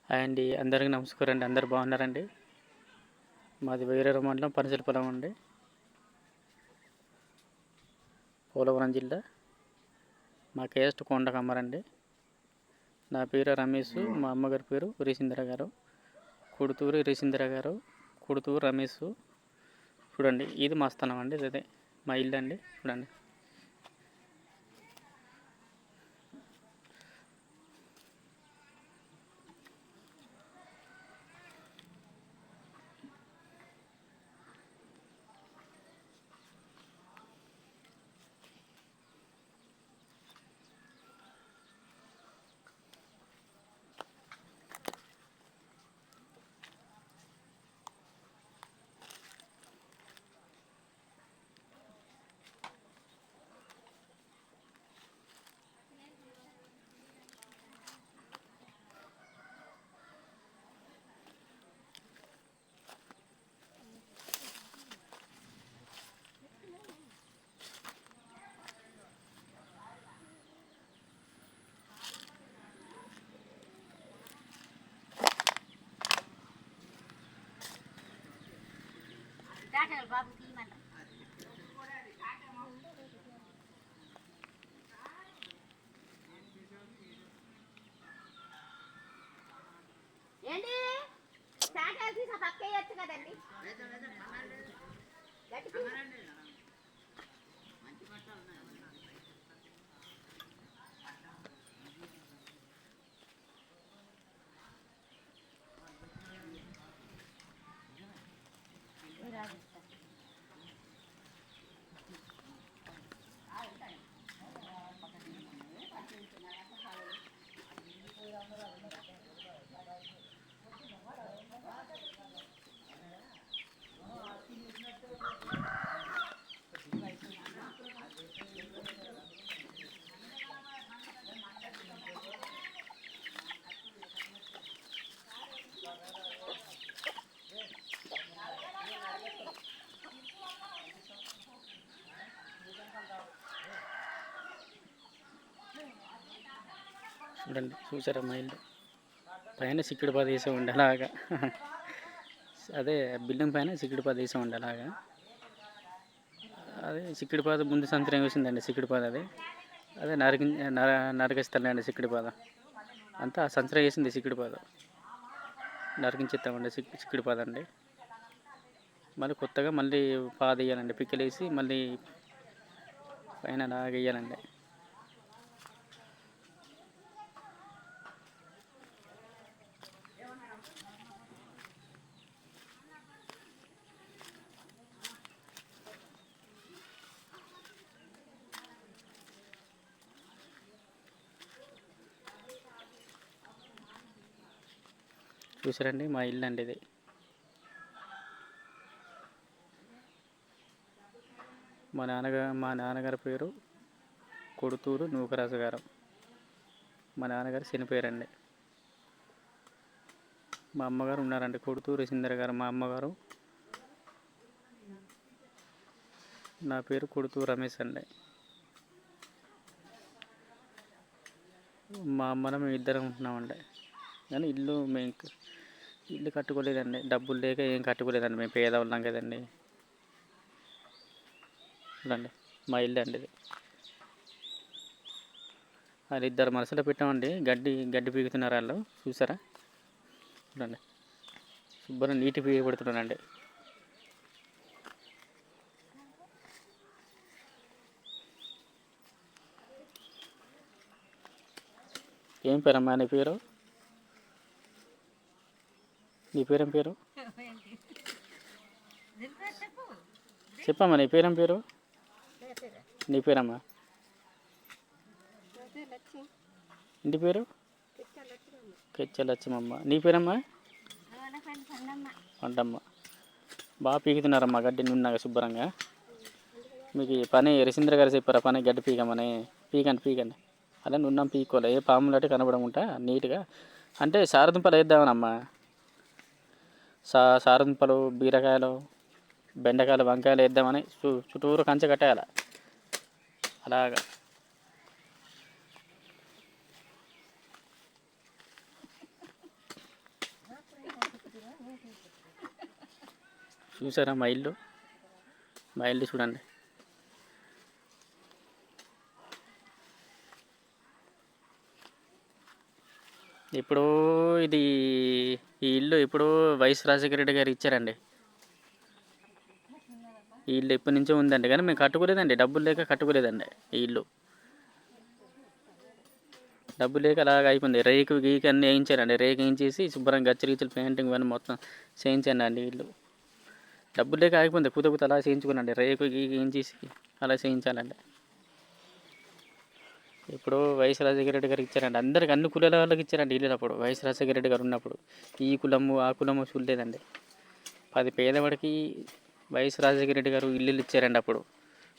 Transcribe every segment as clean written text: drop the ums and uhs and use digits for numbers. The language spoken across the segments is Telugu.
హాయ్ అండి, అందరికీ నమస్కారం అండి. అందరు బాగున్నారండి? మాది వేరే మండలం పనసలపొలం అండి, పోలవరం జిల్లా. మా కేస్ట్ కొండకమ్మరండి. నా పేరు రమేష్, మా అమ్మగారి పేరు రిసింద్ర గారు, కుడుతూరు రిసింద్ర గారు, కుడుతూరు రమేష్. చూడండి, ఇది మా స్థలం అండి, ఇదే మా ఇల్లు అండి. చూడండి, ఏంటి స్టార్ట్ తీసి పక్క వేయచ్చు కదండి. చూడండి, చూసారా మా ఇల్లు? పైన సిక్కుడు పాదు వేసి ఉండే అలాగా. అదే బిల్డింగ్ పైన సిక్కుడు పాదు వేసి ఉండే అలాగా. అదే సిక్కుడు పాదు ముందు సంవత్సరం వేసిందండి సిక్కుడు పాదు. అదే నరకిస్తానండి సిక్కుడు పాద అంతా ఆ సంవత్సరం వేసింది సిక్కుడు పాదు. నరికించేస్తామండి సిక్కుడు పాదు అండి. మళ్ళీ కొత్తగా మళ్ళీ పాదు వేయాలండి, పిక్కలు వేసి మళ్ళీ పైన అలాగ వేయాలండి. చూసారండి, మా ఇల్లు అండి ఇది. మా నాన్నగారి పేరు కొడుతూరు నూకరాజు గారు. మా నాన్నగారు చనిపోయారండి. మా అమ్మగారు ఉన్నారండి, కొడుతూరు సిందర గారు మా అమ్మగారు. నా పేరు కొడుతూరు రమేష్ అండి. మా అమ్మను మేము ఇద్దరం ఉంటున్నామండి. కానీ ఇల్లు కట్టుకోలేదండి, డబ్బులు లేక ఏం కట్టుకోలేదండి. మేము పేదవాళ్ళం కదండి. చూడండి, మా ఇల్లు అండి ఇది. వాళ్ళు ఇద్దరు మనసులో పెట్టామండి, గడ్డి పీకుతున్నారు వాళ్ళు. చూసారా? చూడండి, శుభ్రం నీటి పీయబడుతున్నానండి. ఏం పేరమ్మా నీ పేరు? నీ పేరేం పేరు? చెప్పమ్మా, నీ పేరేం పేరు? నీ పేరమ్మా? ఇంటి పేరు? కెచ్చలచ్చమమ్మ. నీ పేరమ్మా? పంటమ్మ. బాగా పీకుతున్నారమ్మా గడ్డి నున్నాగా శుభ్రంగా. మీకు ఈ పని రిసింద్ర గారు చెప్పారా పని గడ్డి పీకమని? పీకండి. అలా నున్నాం పీక్కోవాలి, ఏ పాములు అంటే కనబడముంటా నీట్గా. అంటే సారదుంపలు వేద్దామనమ్మా. సారదుంపలు, బీరకాయలు, బెండకాయలు, వంకాయలు వేద్దామని చుట్టూరు కంచె కట్టేయాలి అలాగా. చూసారా మా ఇల్లు చూడండి. ఇప్పుడు ఇది ఈ ఇల్లు ఇప్పుడు వైఎస్ రాజశేఖర రెడ్డి గారు ఇచ్చారండి. ఈ ఇల్లు ఎప్పటి నుంచో ఉందండి, కానీ మేము కట్టుకోలేదండి, డబ్బులు లేక కట్టుకోలేదండి. ఈ ఇల్లు డబ్బులు లేక అలాగ అయిపోయింది. రేకు గీకి అన్నీ వేయించారండి. రేకు వేయించేసి శుభ్రంగా గచ్చరీచులు పెయింటింగ్ ఇవన్నీ మొత్తం చేయించాను అండి. ఇల్లు డబ్బులు లేక ఆగిపోయింది. కుత అలా చేయించుకున్నాండి. రేకు గీకి వేయించేసి అలా చేయించాలండి. ఇప్పుడు వైఎస్ రాజశేఖర రెడ్డి గారు ఇచ్చారండి. అందరికి అన్ని కులాల వాళ్ళకి ఇచ్చారండి ఇల్లు. అప్పుడు వైఎస్ రాజశేఖర రెడ్డి గారు ఉన్నప్పుడు ఈ కులము ఆ కులము చూడలేదండి. 10 పేదవాడికి వైఎస్ రాజశేఖర రెడ్డి గారు ఇల్లు ఇచ్చారండి అప్పుడు.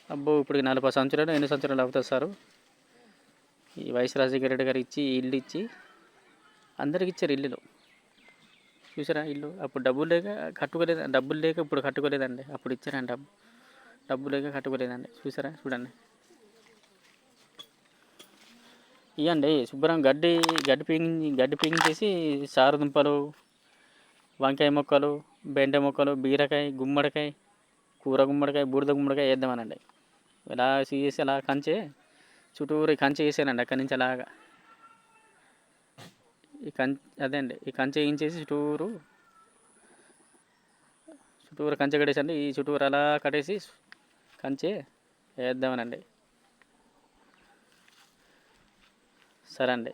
అబ్బో ఇప్పుడు 40 సంవత్సరాలు ఎన్ని సంవత్సరాలు అవుతుంది సారు ఈ వైఎస్ రాజశేఖర రెడ్డి గారు ఇచ్చి ఇల్లు ఇచ్చి అందరికి ఇచ్చారు ఇల్లులు. చూసారా ఇల్లు అప్పుడు డబ్బులు లేక కట్టుకోలేదు. డబ్బులు లేక ఇప్పుడు కట్టుకోలేదండి. అప్పుడు ఇచ్చారండి డబ్బు లేక కట్టుకోలేదండి. చూసారా చూడండి. ఇవ్వండి శుభ్రం గడ్డి పీకించేసి సారు దుంపలు, వంకాయ మొక్కలు, బెండ మొక్కలు, బీరకాయ, గుమ్మడికాయ, కూర గుమ్మడికాయ, బూడిద గుమ్మడికాయ వేద్దామనండి. ఇలా చేసి అలా కంచె చుట్టూరు కంచె వేసానండి. అక్కడి నుంచి అలాగా అదే అండి ఈ కంచె వేయించేసి చుట్టూరు కంచె కట్టేసండి. ఈ చుట్టూరు అలా కట్టేసి కంచె వేద్దామనండి. సరే అండి.